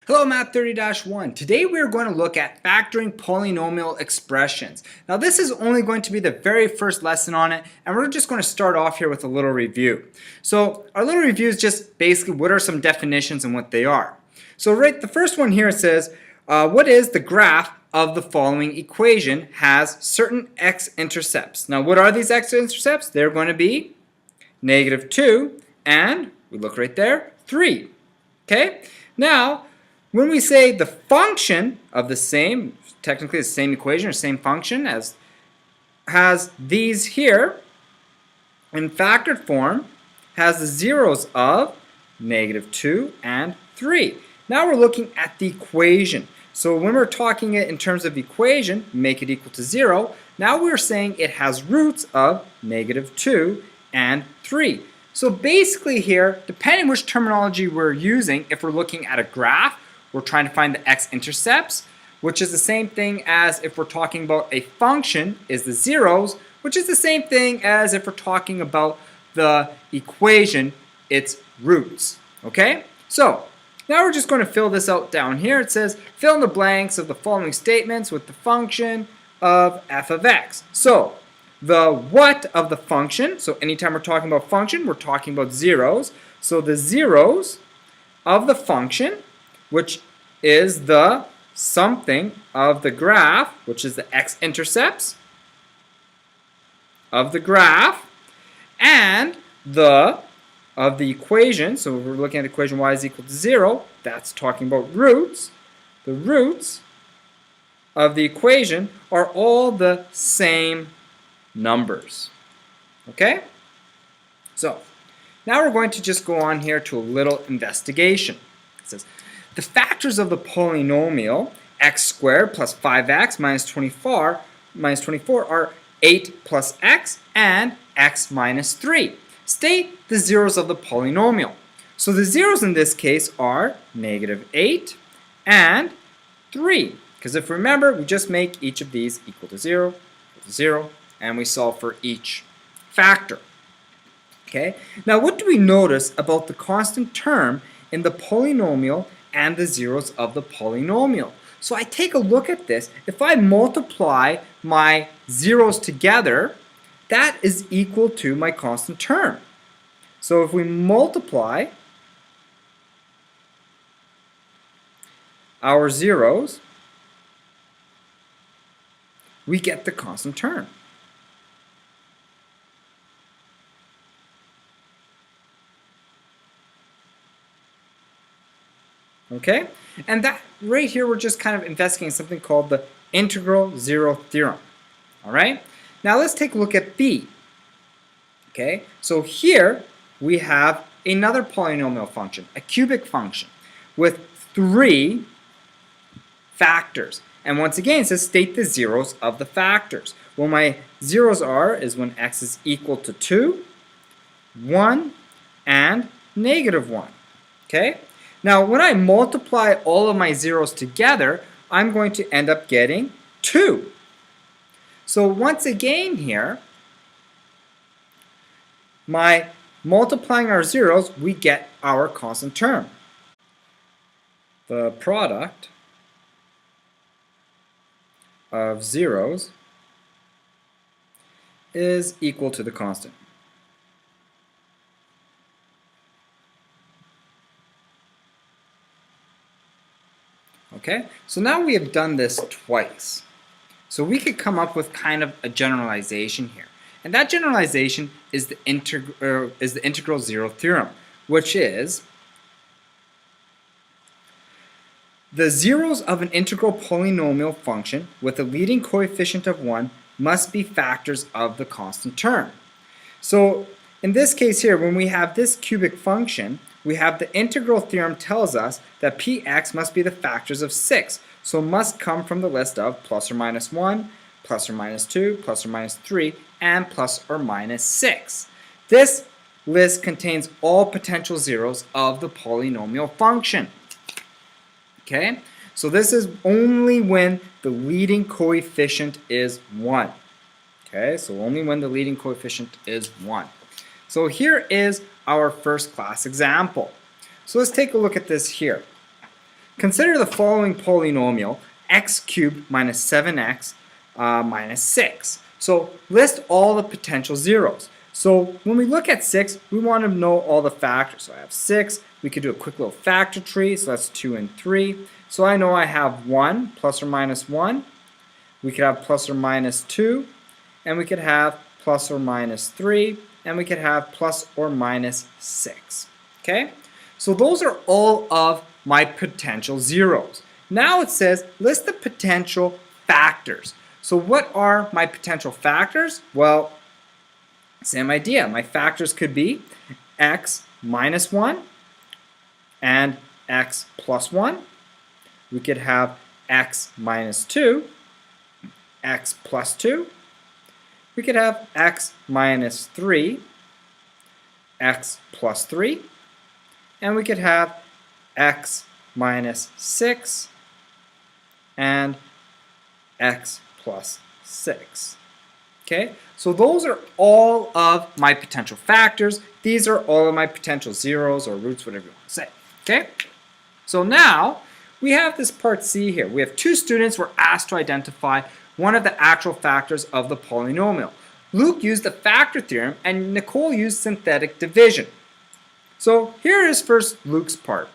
Hello Math 30-1. Today we are going to look at factoring polynomial expressions. Now this is only going to be the very first lesson on it, and we're just going to start off here with a little review. So our little review is just basically what are some definitions and what they are. So the first one here says, what is the graph of the following equation has certain x-intercepts. Now what are these x-intercepts? They're going to be -2 and, we look right there, 3. Okay? Now, when we say the function of the same, technically the same equation or same function as has these here in factored form, has the zeros of -2 and 3. Now we're looking at the equation. So when we're talking it in terms of equation, make it equal to 0, now we're saying it has roots of -2 and 3. So basically here, depending which terminology we're using, if we're looking at a graph, we're trying to find the x-intercepts, which is the same thing as if we're talking about a function is the zeros, which is the same thing as if we're talking about the equation, its roots. Okay? So, now we're just going to fill this out down here. It says, fill in the blanks of the following statements with the function of f of x. So, the what of the function, so anytime we're talking about function, we're talking about zeros. So the zeros of the function, which is the something of the graph, which is the x-intercepts of the graph, and the of the equation, so we're looking at the equation y is equal to 0, that's talking about roots. The roots of the equation are all the same numbers. Okay? So, now we're going to just go on here to a little investigation. It says, the factors of the polynomial x squared plus 5x minus 24 are 8 plus x and x minus 3. State the zeros of the polynomial. So the zeros in this case are -8 and 3. Because if you remember, we just make each of these equal to 0, and we solve for each factor. Okay? Now what do we notice about the constant term in the polynomial and the zeros of the polynomial? So I take a look at this. If I multiply my zeros together, that is equal to my constant term. So if we multiply our zeros, we get the constant term. Okay? And that right here, we're just kind of investigating something called the integral zero theorem. All right? Now let's take a look at B. Okay? So here we have another polynomial function, a cubic function, with 3 factors. And once again, it says state the zeros of the factors. Well, my zeros is when x is equal to 2, 1, and -1. Okay? Now, when I multiply all of my zeros together, I'm going to end up getting 2. So once again here, by multiplying our zeros, we get our constant term. The product of zeros is equal to the constant. Okay, so now we have done this twice. So we could come up with kind of a generalization here. And that generalization is the integral zero theorem, which is the zeros of an integral polynomial function with a leading coefficient of 1 must be factors of the constant term. So in this case here, when we have this cubic function, we have the integral theorem tells us that px must be the factors of 6. So must come from the list of plus or minus 1, plus or minus 2, plus or minus 3, and plus or minus 6. This list contains all potential zeros of the polynomial function. Okay? So this is only when the leading coefficient is 1. Okay? So only when the leading coefficient is 1. So here is our first class example. So let's take a look at this here. Consider the following polynomial, x cubed minus 7x minus 6. So list all the potential zeros. So when we look at 6, we want to know all the factors. So I have 6. We could do a quick little factor tree. So that's 2 and 3. So I know I have 1 plus or minus 1. We could have plus or minus 2. And we could have plus or minus 3. And we could have plus or minus 6. Okay? So those are all of my potential zeros. Now it says list the potential factors. So what are my potential factors? Well, same idea. My factors could be x minus 1 and x plus 1. We could have x minus 2, x plus 2. We could have x minus 3, x plus 3. And we could have x minus 6 and x plus 6. Okay, so those are all of my potential factors. These are all of my potential zeros or roots, whatever you want to say. Okay, so now we have this part C here. We have two students who were asked to identify one of the actual factors of the polynomial. Luke used the factor theorem and Nicole used synthetic division. So here is first Luke's part.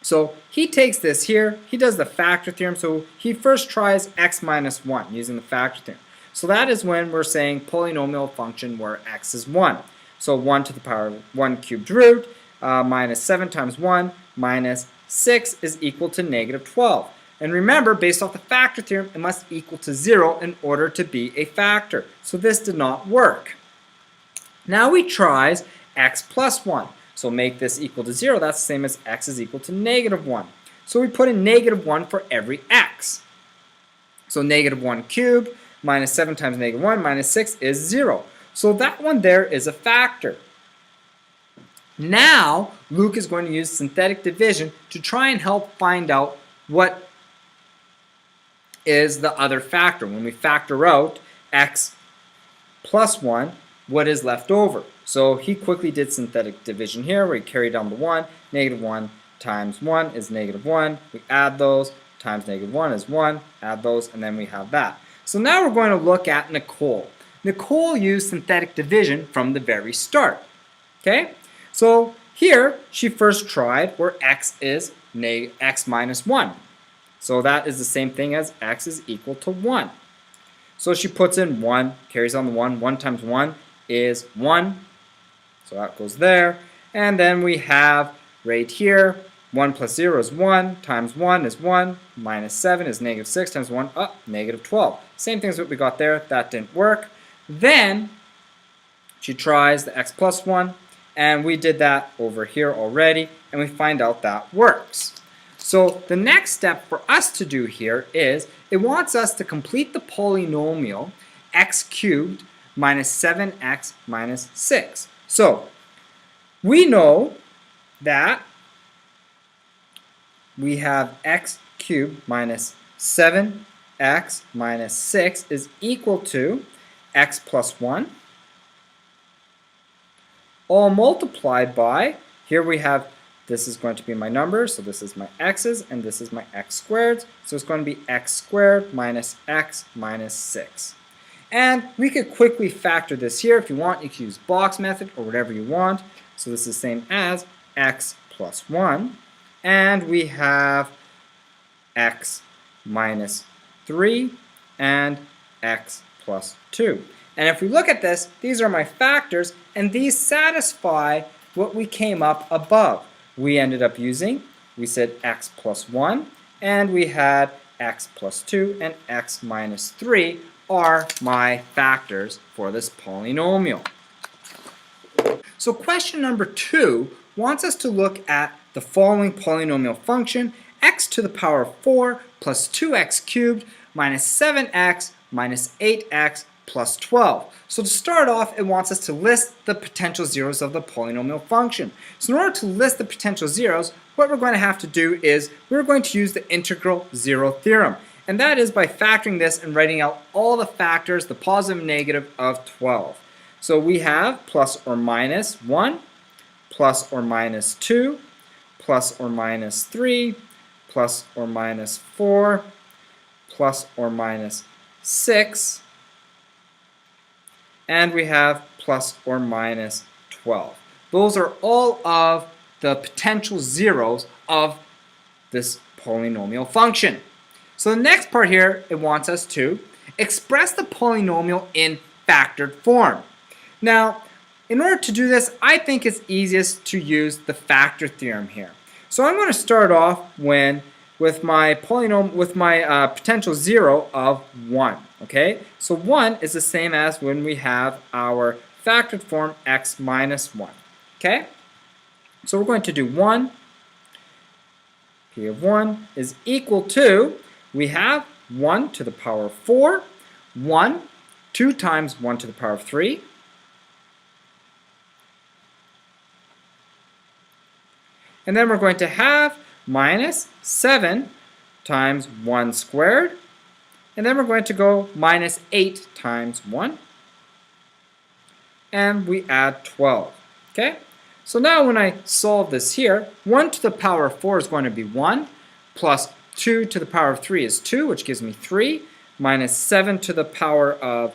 So he takes this here, he does the factor theorem, so he first tries x minus 1 using the factor theorem. So that is when we're saying polynomial function where x is 1. So 1 to the power of 1 cubed root minus 7 times 1 minus 6 is equal to negative 12. And remember, based off the factor theorem, it must equal to 0 in order to be a factor. So this did not work. Now he tries x plus 1. So make this equal to 0. That's the same as x is equal to negative 1. So we put in negative 1 for every x. So negative 1 cubed minus 7 times negative 1 minus 6 is 0. So that one there is a factor. Now Luke is going to use synthetic division to try and help find out what is the other factor. When we factor out x plus 1, what is left over? So he quickly did synthetic division here where he carried down the 1. Negative 1 times 1 is negative 1. We add those times negative 1 is 1. Add those and then we have that. So now we're going to look at Nicole. Nicole used synthetic division from the very start. Okay? So here she first tried where x is x minus 1. So that is the same thing as x is equal to 1. So she puts in 1, carries on the 1. 1 times 1 is 1. So that goes there. And then we have right here, 1 plus 0 is 1, times 1 is 1, minus 7 is negative 6 times 1, negative 12. Same thing as what we got there. That didn't work. Then she tries the x plus 1, and we did that over here already, and we find out that works. So the next step for us to do here is it wants us to complete the polynomial x cubed minus 7x minus 6. So we know that we have x cubed minus 7x minus 6 is equal to x plus 1 all multiplied by, here we have, this is going to be my number, so this is my x's and this is my x squared. So it's going to be x squared minus x minus 6. And we could quickly factor this here. If you want, you can use box method or whatever you want. So this is the same as x plus 1. And we have x minus 3 and x plus 2. And if we look at this, these are my factors, and these satisfy what we came up above. We ended up using, we said x plus 1, and we had x plus 2, and x minus 3 are my factors for this polynomial. So question number 2 wants us to look at the following polynomial function, x to the power of 4 plus 2x cubed minus 7x minus 8x plus 12. So to start off, it wants us to list the potential zeros of the polynomial function. So in order to list the potential zeros, what we're going to have to do is we're going to use the integral zero theorem. And that is by factoring this and writing out all the factors, the positive and negative of 12. So we have plus or minus 1, plus or minus 2, plus or minus 3, plus or minus 4, plus or minus 6, and we have plus or minus 12. Those are all of the potential zeros of this polynomial function. So the next part here, it wants us to express the polynomial in factored form. Now, in order to do this, I think it's easiest to use the factor theorem here. So I'm going to start off with my potential zero of 1. Okay, so 1 is the same as when we have our factored form x minus 1. Okay, so we're going to do 1. P of 1 is equal to, we have 1 to the power of 4, 2 times 1 to the power of 3, and then we're going to have minus 7 times 1 squared, and then we're going to go minus 8 times 1, and we add 12. Okay, so now when I solve this here, 1 to the power of 4 is going to be 1, plus 2 to the power of 3 is 2, which gives me 3, minus 7 to the power of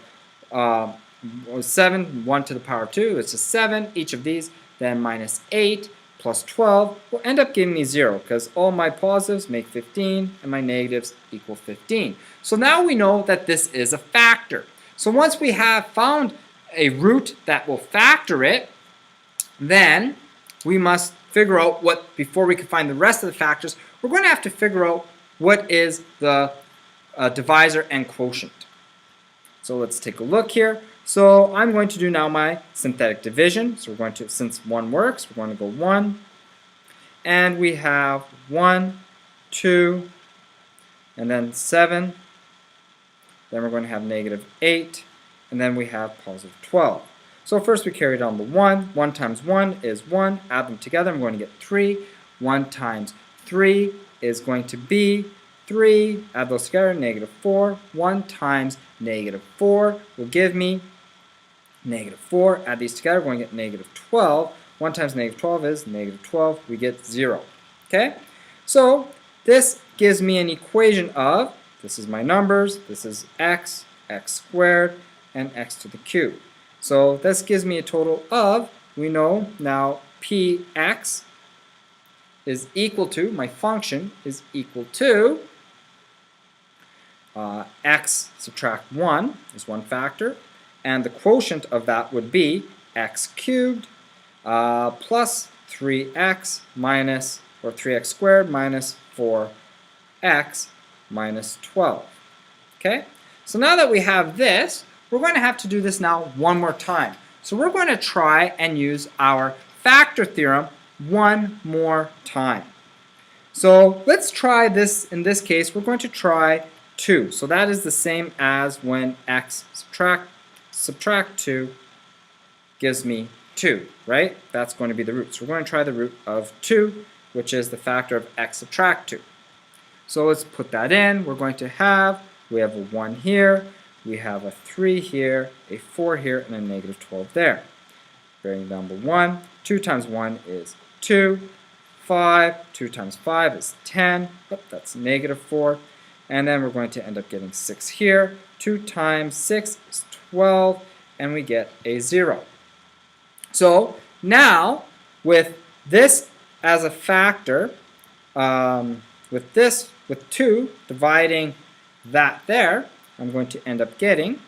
7, 1 to the power of 2, it's just 7, each of these, then minus 8, plus 12 will end up giving me 0 because all my positives make 15 and my negatives equal 15. So now we know that this is a factor. So once we have found a root that will factor it, then we must figure out what, before we can find the rest of the factors, we're going to have to figure out what is the divisor and quotient. So let's take a look here. So I'm going to do now my synthetic division. So we're going to, since 1 works, we're going to go 1. And we have 1, 2, and then 7. Then we're going to have negative 8. And then we have positive 12. So first we carry down the 1. 1 times 1 is 1. Add them together, I'm going to get 3. 1 times 3 is going to be 3. Add those together, negative 4. 1 times negative 4 will give me negative 4. Add these together, we're going to get negative 12. 1 times negative 12 is negative 12. We get 0. Okay? So this gives me an equation of, this is my numbers, this is x, x squared, and x to the cube. So this gives me a total of, we know now px is equal to, my function is equal to, x subtract 1 is one factor, and the quotient of that would be x cubed plus 3x minus, or 3x squared minus 4x minus 12. Okay? So now that we have this, we're going to have to do this now one more time. So we're going to try and use our factor theorem one more time. So let's try this. In this case, we're going to try 2. So that is the same as when x subtract 2 gives me 2, right? That's going to be the root. So we're going to try the root of 2, which is the factor of x subtract 2. So let's put that in. We're going to have, we have a 1 here, we have a 3 here, a 4 here, and a negative 12 there. Bringing down the 1, 2 times 1 is 2, 5, 2 times 5 is 10, that's negative 4, and then we're going to end up getting 6 here, 2 times 6 is 12, and we get a 0. So now, with this as a factor, with 2 dividing that there, I'm going to end up getting,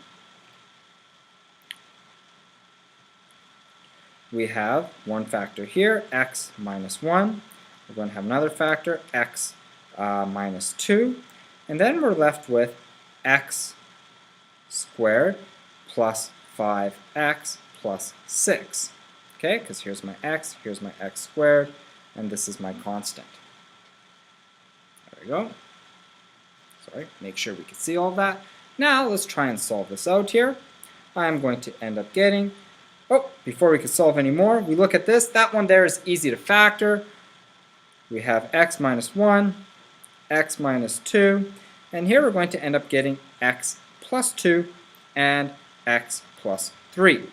we have one factor here, x minus 1. We're going to have another factor, x minus 2. And then we're left with x squared plus 5x plus 6. Okay, because here's my x squared, and this is my constant. There we go. Sorry, make sure we can see all of that. Now let's try and solve this out here. I'm going to end up getting, before we can solve any more, we look at this. That one there is easy to factor. We have x minus 1, x minus 2, and here we're going to end up getting x plus 2 and x plus 3.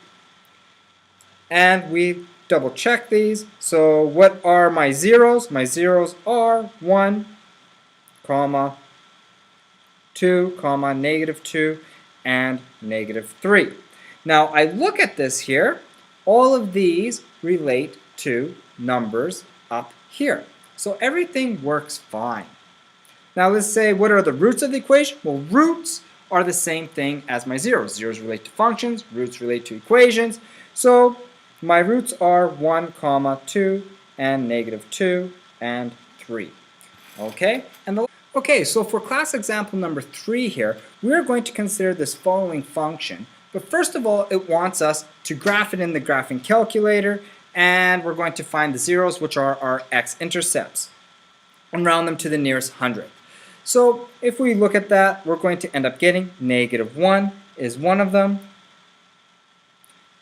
And we double check these. So what are my zeros? My zeros are 1, comma, 2, comma, negative 2, and negative 3. Now I look at this here, all of these relate to numbers up here. So everything works fine. Now let's say, what are the roots of the equation? Well, roots are the same thing as my zeros. Zeros relate to functions, roots relate to equations. So my roots are 1, comma, 2, and negative 2, and 3. Okay? Okay, so for class example number 3 here, we're going to consider this following function. But first of all, it wants us to graph it in the graphing calculator, and we're going to find the zeros, which are our x-intercepts, and round them to the nearest hundredth. So if we look at that, we're going to end up getting negative 1 is one of them,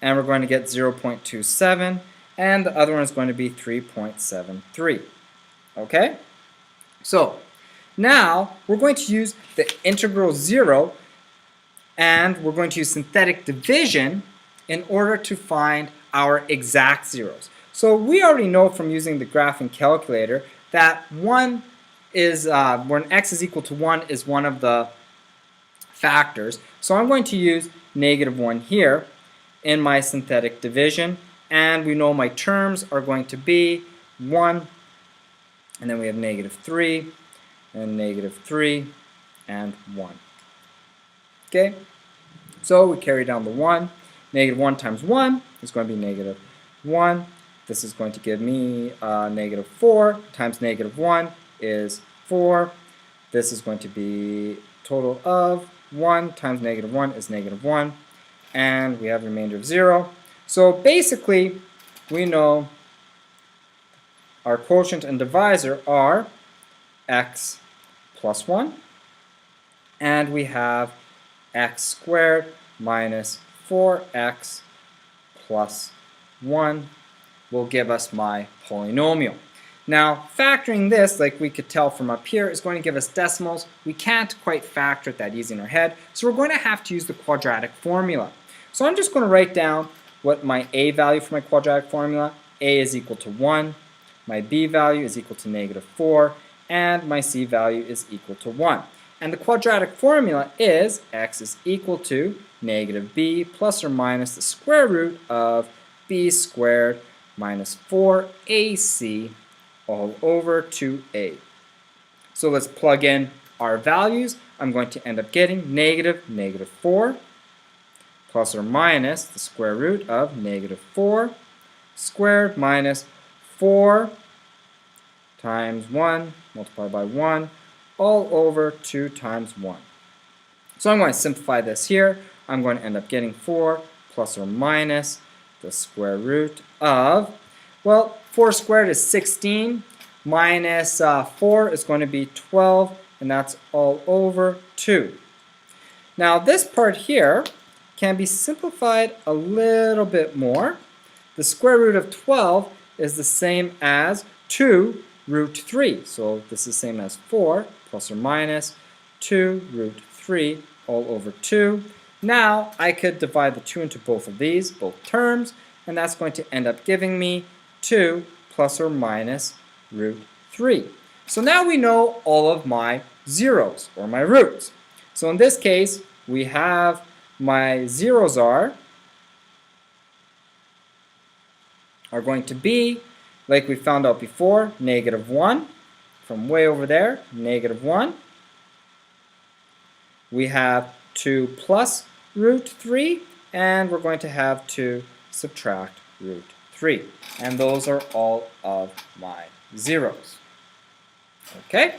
and we're going to get 0.27, and the other one is going to be 3.73. Okay? So now we're going to use the integral 0, and we're going to use synthetic division in order to find our exact zeros. So we already know from using the graphing calculator that 1 is, when x is equal to 1 is one of the factors. So I'm going to use negative 1 here in my synthetic division, and we know my terms are going to be 1, and then we have negative 3, and negative 3, and 1. Okay, so we carry down the 1. Negative 1 times 1 is going to be negative 1. This is going to give me negative 4 times negative 1 is 4. This is going to be total of 1 times negative 1 is negative 1. And we have a remainder of 0. So basically, we know our quotient and divisor are x plus 1. And we have x squared minus 4x plus 1 will give us my polynomial. Now, factoring this, like we could tell from up here, is going to give us decimals. We can't quite factor it that easy in our head, so we're going to have to use the quadratic formula. So I'm just going to write down what my a value for my quadratic formula. A is equal to 1, my b value is equal to negative 4, and my c value is equal to 1. And the quadratic formula is x is equal to negative b plus or minus the square root of b squared minus 4ac all over 2a. So let's plug in our values. I'm going to end up getting negative 4 plus or minus the square root of negative 4 squared minus 4 times 1 multiplied by 1 all over 2 times 1. So I'm going to simplify this here. I'm going to end up getting 4 plus or minus the square root of, well, 4 squared is 16, minus 4 is going to be 12, and that's all over 2. Now this part here can be simplified a little bit more. The square root of 12 is the same as 2 root 3. So this is the same as 4 plus or minus 2 root 3 all over 2. Now I could divide the 2 into both of these, both terms, and that's going to end up giving me 2 plus or minus root 3. So now we know all of my zeros, or my roots. So in this case, we have my zeros are going to be, like we found out before, negative 1, from way over there, negative 1. We have 2 plus root 3, and we're going to have to subtract root 3. And those are all of my zeros. Okay?